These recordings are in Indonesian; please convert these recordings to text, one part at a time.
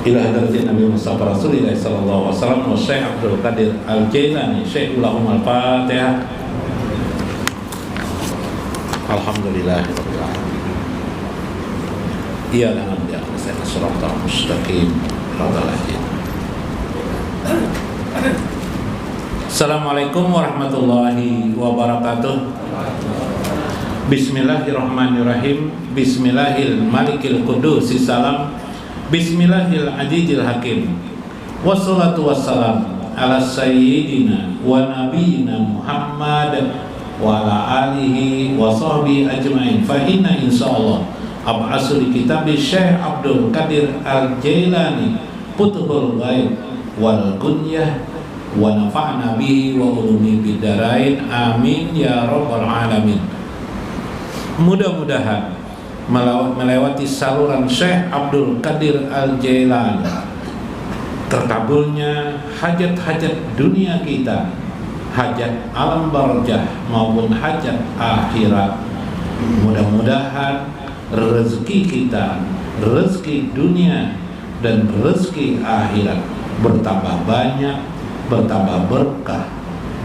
ila hadratin Nabi Mustafa Rasulullah sallallahu alaihi wasallam wa Syekh Abdul Qadir Al-Jailani Syekh ulahum al-Fatihah. Alhamdulillahirabbil alamin. Ya nahdi ahsana siratal mustaqim siratal ladzina. Assalamualaikum warahmatullahi wabarakatuh. Bismillahirrahmanirrahim. Bismillahil malikil qudus salam. Bismillahil azizil hakim. Wassalatu wassalam ala sayyidina wa nabiyina Muhammad wa ala alihi wa sahbihi ajma'in. Fa inna insyaallah ab'asu li kitabi Syekh Abdul Qadir Al-Jailani Futhul Ghaib wal Gunyah wa nafa'na bihi wa ulumi bidarain. Amin ya rabbal alamin. Mudah-mudahan melewati saluran Syekh Abdul Qadir Al-Jailani terkabulnya hajat-hajat dunia kita, hajat alam barzah maupun hajat akhirat. Mudah-mudahan rezeki kita, rezeki dunia dan rezeki akhirat bertambah banyak, bertambah berkah,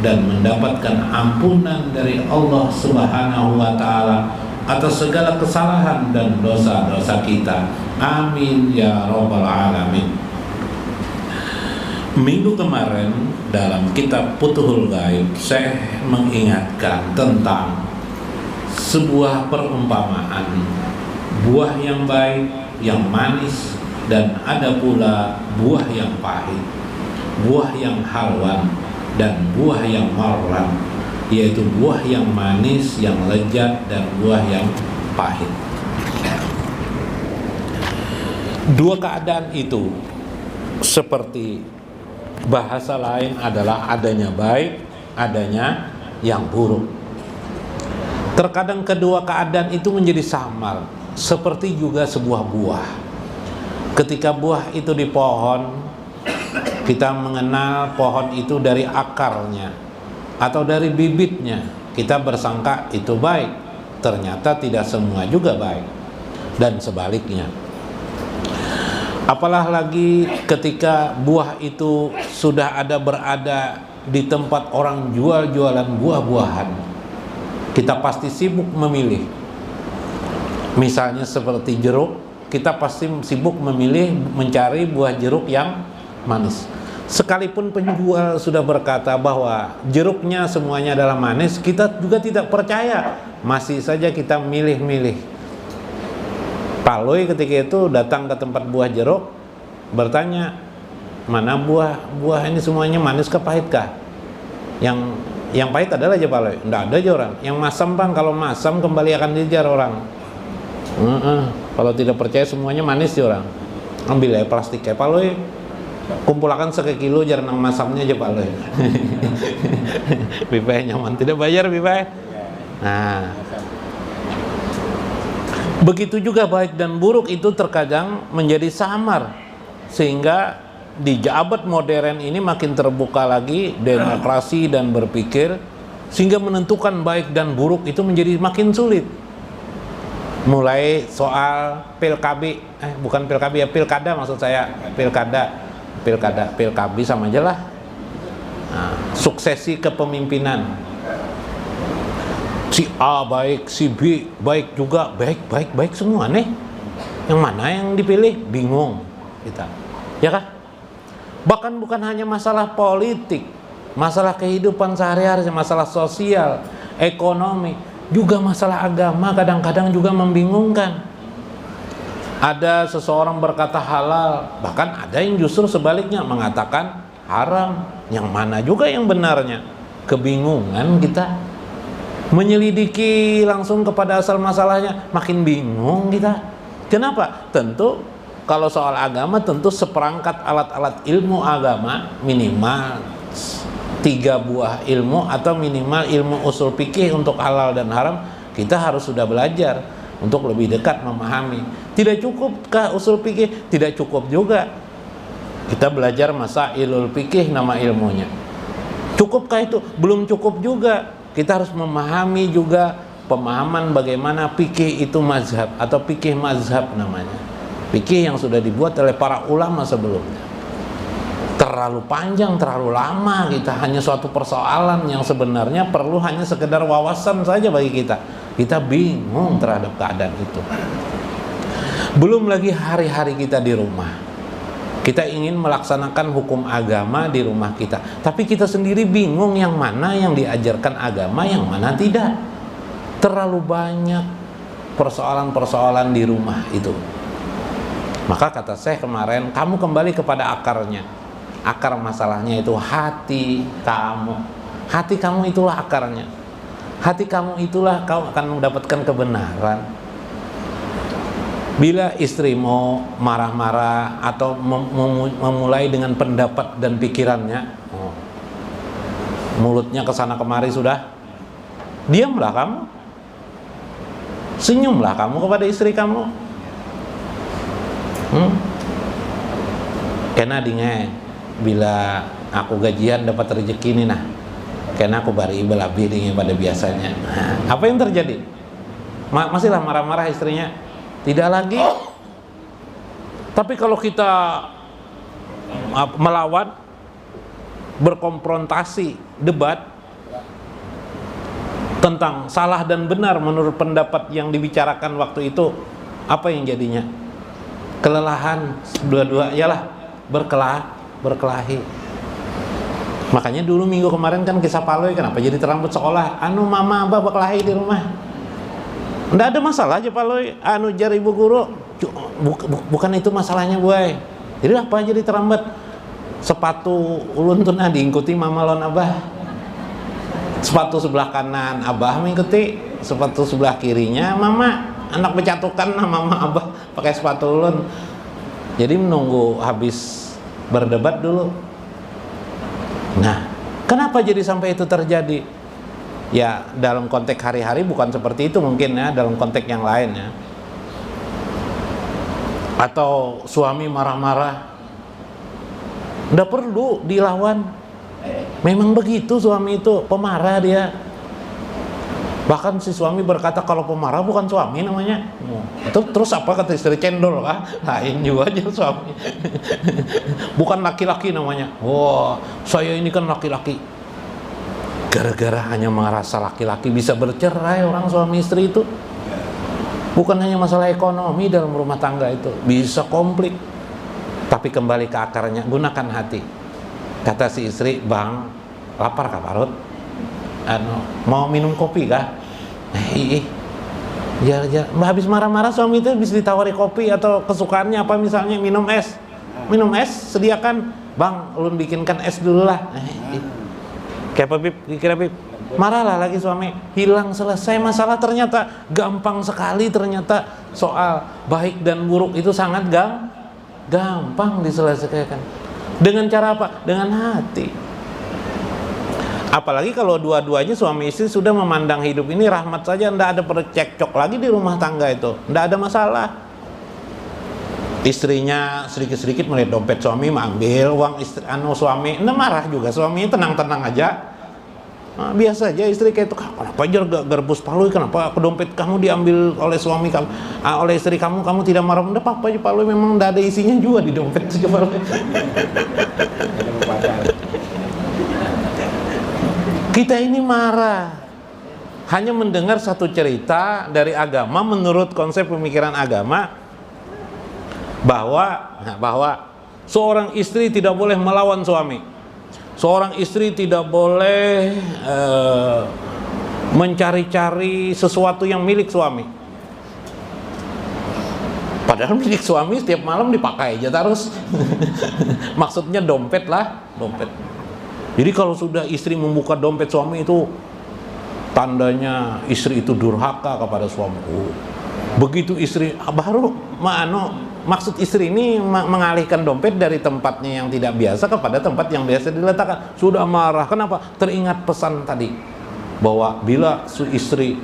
dan mendapatkan ampunan dari Allah Subhanahu wa Ta'ala atas segala kesalahan dan dosa-dosa kita. Amin ya rabbal alamin. Minggu kemarin dalam kitab Futhul Ghaib, saya mengingatkan tentang sebuah perumpamaan buah yang baik, yang manis, dan ada pula buah yang pahit, buah yang halwan dan buah yang marran, yaitu buah yang manis, yang lezat, dan buah yang pahit. Dua keadaan itu seperti bahasa lain adalah adanya baik, adanya yang buruk. Terkadang kedua keadaan itu menjadi samar, seperti juga sebuah buah. Ketika buah itu di pohon, kita mengenal pohon itu dari akarnya atau dari bibitnya. Kita bersangka itu baik, ternyata tidak semua juga baik, dan sebaliknya. Apalah lagi ketika buah itu sudah berada di tempat orang jual-jualan buah-buahan, kita pasti sibuk memilih. Misalnya seperti jeruk, kita pasti sibuk memilih mencari buah jeruk yang manis. Sekalipun penjual sudah berkata bahwa jeruknya semuanya adalah manis, kita juga tidak percaya. Masih saja kita milih-milih. Pak Loi ketika itu datang ke tempat buah jeruk, bertanya, mana buah ini semuanya manis kah, pahit kah? Yang pahit adalah aja Pak Loi. Enggak ada aja orang. Yang masam Bang, kalau masam kembali akan dijar orang. Kalau tidak percaya semuanya manis ya orang. Ambil ya plastiknya Pak Loi, kumpulkan sekilo jar nang masamnya aja Pak Loi. Bipai nyaman tidak bayar Bipai. Nah, begitu juga baik dan buruk itu terkadang menjadi samar, sehingga di abad modern ini makin terbuka lagi demokrasi dan berpikir, sehingga menentukan baik dan buruk itu menjadi makin sulit. Mulai soal pilkada maksud saya, pilkada sama aja lah. Nah, suksesi kepemimpinan, si A baik, si B baik juga, baik semua nih. Yang mana yang dipilih? Bingung kita, ya kan? Bahkan bukan hanya masalah politik, masalah kehidupan sehari-hari, masalah sosial, ekonomi, juga masalah agama kadang-kadang juga membingungkan. Ada seseorang berkata halal, bahkan ada yang justru sebaliknya mengatakan haram. Yang mana juga yang benarnya? Kebingungan kita. Menyelidiki langsung kepada asal masalahnya, makin bingung kita. Kenapa? Tentu kalau soal agama, tentu seperangkat alat-alat ilmu agama, minimal 3 buah ilmu atau minimal ilmu usul fikih untuk halal dan haram, kita harus sudah belajar untuk lebih dekat memahami. Tidak cukupkah usul fikih? Tidak cukup juga. Kita belajar masailul fikih nama ilmunya. Cukupkah itu? Belum cukup juga. Kita harus memahami juga pemahaman bagaimana fikih itu mazhab atau fikih mazhab namanya. Fikih yang sudah dibuat oleh para ulama sebelumnya. Terlalu panjang, terlalu lama kita. Hanya suatu persoalan yang sebenarnya perlu hanya sekedar wawasan saja bagi kita. Kita bingung terhadap keadaan itu. Belum lagi hari-hari kita di rumah. Kita ingin melaksanakan hukum agama di rumah kita, tapi kita sendiri bingung yang mana yang diajarkan agama, yang mana tidak. Terlalu banyak persoalan-persoalan di rumah itu. Maka kata saya kemarin, kamu kembali kepada akarnya. Akar masalahnya itu hati kamu. Hati kamu itulah akarnya. Hati kamu itulah kau akan mendapatkan kebenaran. Bila istri mau marah-marah atau memulai dengan pendapat dan pikirannya, mulutnya kesana kemari sudah, diamlah kamu. Senyumlah kamu kepada istri kamu. Karena dinge bila aku gajian dapat rezeki ini nah, karena aku bari lebih dinge pada biasanya. Apa yang terjadi? Masihlah marah-marah istrinya? Tidak lagi. Tapi kalau kita melawan, berkonfrontasi, debat tentang salah dan benar menurut pendapat yang dibicarakan waktu itu, apa yang jadinya? Kelelahan dua-dua, ialah berkelahi. Makanya dulu minggu kemarin kan kisah Paloi, kenapa jadi terlambat sekolah? Mama abah berkelahi di rumah. Nggak ada masalah aja Paloi, jar ibu guru. Bukan itu masalahnya boy. Jadi apa jadi terlambat? Sepatu ulun tuh diikuti mama lon abah. Sepatu sebelah kanan abah mengikuti, sepatu sebelah kirinya mama. Anak bercatukan mama abah pakai sepatu ulun. Jadi menunggu habis berdebat dulu. Nah, kenapa jadi sampai itu terjadi? Ya, dalam konteks hari-hari bukan seperti itu mungkin ya, dalam konteks yang lain ya. Atau suami marah-marah, nggak perlu dilawan. Memang begitu suami itu, pemarah dia. Bahkan si suami berkata kalau pemarah bukan suami namanya. Terus apa kata istri, cendol kah? Lain juga aja suami. Bukan laki-laki namanya. Wah, saya ini kan laki-laki. Gara-gara hanya merasa laki-laki bisa bercerai orang suami istri itu. Bukan hanya masalah ekonomi dalam rumah tangga itu, bisa konflik. Tapi kembali ke akarnya, gunakan hati. Kata si istri, "Bang, lapar kah Parut? Mau minum kopi kah?" Ya, habis marah-marah suami itu bisa ditawari kopi atau kesukaannya apa misalnya minum es. Minum es sediakan, "Bang, ulun bikinkan es dulu lah." Kayak apa Bib? Kira Bib? Marahlah lagi suami, hilang selesai masalah. Ternyata gampang sekali, ternyata soal baik dan buruk itu sangat gampang diselesaikan. Dengan cara apa? Dengan hati. Apalagi kalau dua-duanya suami istri sudah memandang hidup ini rahmat saja, tidak ada percekcok lagi di rumah tangga itu, tidak ada masalah. Istrinya sedikit-sedikit melihat dompet suami, mengambil uang istri, suami, tidak marah juga, suami tenang-tenang aja. Nah, biasa aja istri kayak itu, kenapa aja gerbus Paloi, kenapa dompet kamu diambil oleh suami kamu, oleh istri kamu tidak marah? Tidak apa-apa aja Paloi, memang tidak ada isinya juga di dompet saja Paloi. Kita ini marah hanya mendengar satu cerita dari agama menurut konsep pemikiran agama bahwa seorang istri tidak boleh melawan suami, seorang istri tidak boleh mencari-cari sesuatu yang milik suami. Padahal milik suami setiap malam dipakai aja terus. Maksudnya dompet lah, dompet. Jadi kalau sudah istri membuka dompet suami itu tandanya istri itu durhaka kepada suami. Begitu istri baru maksud istri ini mengalihkan dompet dari tempatnya yang tidak biasa kepada tempat yang biasa diletakkan. Sudah marah. Kenapa? Teringat pesan tadi bahwa bila istri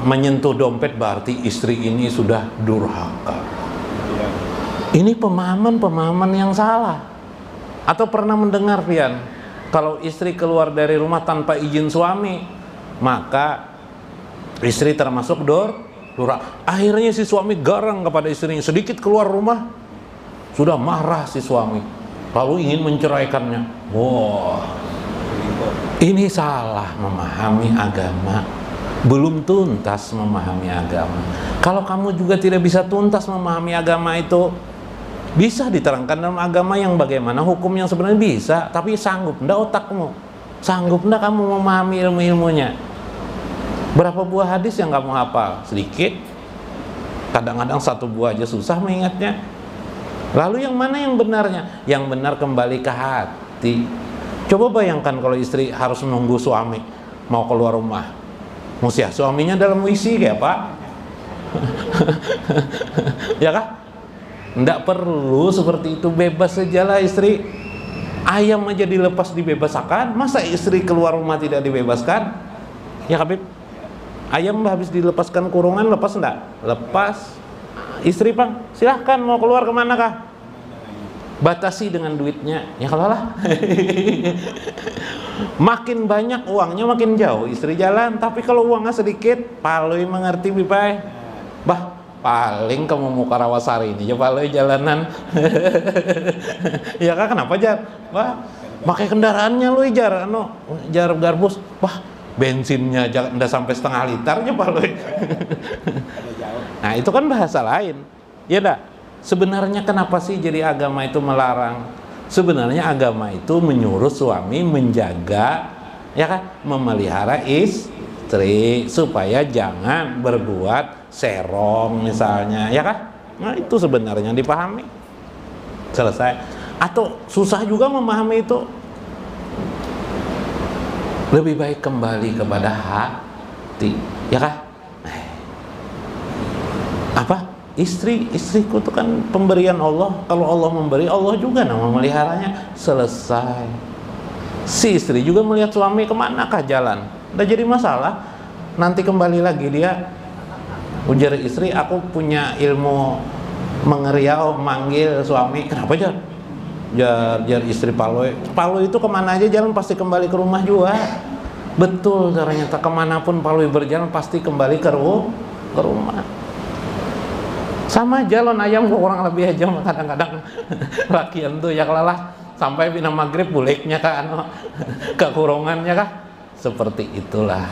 menyentuh dompet berarti istri ini sudah durhaka. Ini pemahaman yang salah. Atau pernah mendengar Pian, kalau istri keluar dari rumah tanpa izin suami, maka istri termasuk Akhirnya si suami garang kepada istrinya, sedikit keluar rumah sudah marah si suami, lalu ingin menceraikannya. Wah, ini salah memahami agama, belum tuntas memahami agama. Kalau kamu juga tidak bisa tuntas memahami agama itu, bisa diterangkan dalam agama yang bagaimana hukum yang sebenarnya bisa, tapi sanggup ndak otakmu, sanggup ndak kamu memahami ilmu-ilmunya. Berapa buah hadis yang kamu hafal? Sedikit. Kadang-kadang satu buah aja susah mengingatnya. Lalu yang mana yang benarnya? Yang benar kembali ke hati. Coba bayangkan kalau istri harus menunggu suami mau keluar rumah. Musia suaminya dalam WC kayak apa? Ya kah? Nggak perlu seperti itu, bebas sajalah istri. Ayam aja dilepas dibebaskan, masa istri keluar rumah tidak dibebaskan? Ya Habib, ayam habis dilepaskan kurungan, lepas enggak? Lepas. Istri bang, silahkan mau keluar kemana kah? Batasi dengan duitnya. Ya kalau lah. Makin banyak uangnya makin jauh istri jalan. Tapi kalau uangnya sedikit, palui mengerti bipai. Bah, paling kamu mau ke Rawasari ini, ya palui jalanan. Ya kah, kenapa jar? Bah, pakai kendaraannya lu jar, jar garbus. Wah, bensinnya udah sampai setengah liternya palui. Nah itu kan bahasa lain, ya dah. Sebenarnya kenapa sih jadi agama itu melarang? Sebenarnya agama itu menyuruh suami menjaga, ya kan, memelihara istri supaya jangan berbuat serong misalnya, ya kan? Nah itu sebenarnya dipahami. Selesai. Atau susah juga memahami itu? Lebih baik kembali kepada hati, ya kan? Apa? Istriku itu kan pemberian Allah. Kalau Allah memberi, Allah juga memeliharanya. Selesai. Si istri juga melihat suami kemanakah jalan, udah jadi masalah. Nanti kembali lagi dia ujar istri, aku punya ilmu mengeriau manggil suami. Kenapa jar? Jar istri Paloi itu kemana aja jalan pasti kembali ke rumah juga. Betul, ternyata kemanapun Paloi berjalan pasti kembali ke rumah. Sama jalan ayam kurang lebih aja kadang-kadang lakian tuh ya kelalah sampai bina maghrib buliknya ke kurungannya kah. Seperti itulah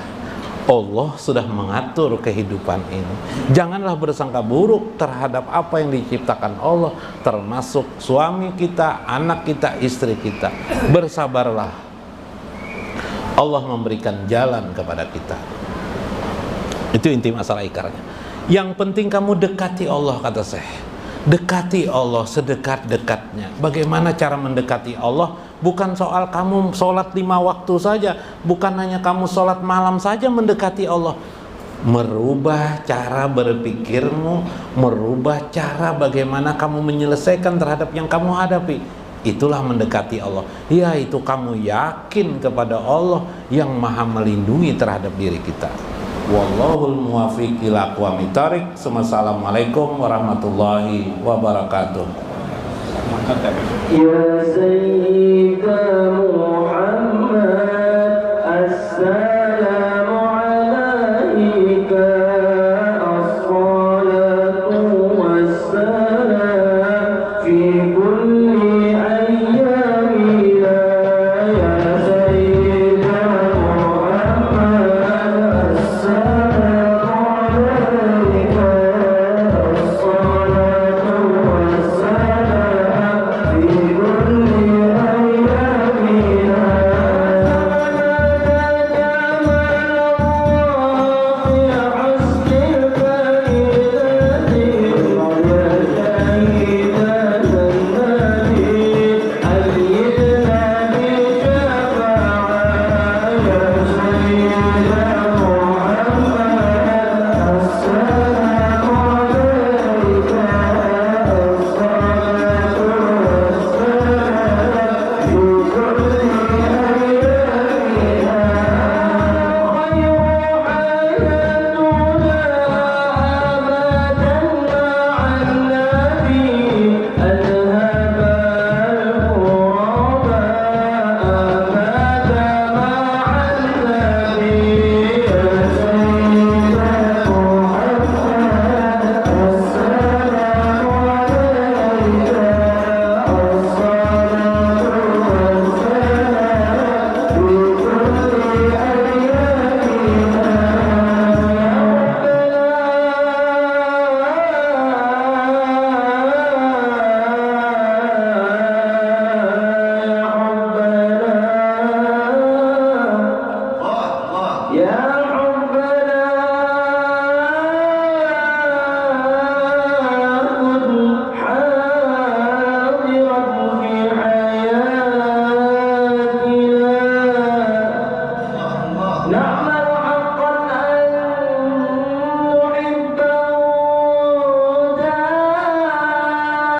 Allah sudah mengatur kehidupan ini. Janganlah bersangka buruk terhadap apa yang diciptakan Allah, termasuk suami kita, anak kita, istri kita. Bersabarlah, Allah memberikan jalan kepada kita. Itu inti masalah ikarnya. Yang penting kamu dekati Allah, kata Syekh. Dekati Allah sedekat-dekatnya. Bagaimana cara mendekati Allah? Bukan soal kamu sholat 5 waktu saja, bukan hanya kamu sholat malam saja mendekati Allah. Merubah cara berpikirmu, merubah cara bagaimana kamu menyelesaikan terhadap yang kamu hadapi. Itulah mendekati Allah. Yaitu kamu yakin kepada Allah yang maha melindungi terhadap diri kita. Wallahul muwaffiq ila aqwamit thoriq. Assalamualaikum warahmatullahi wabarakatuh. Ya Sayyidah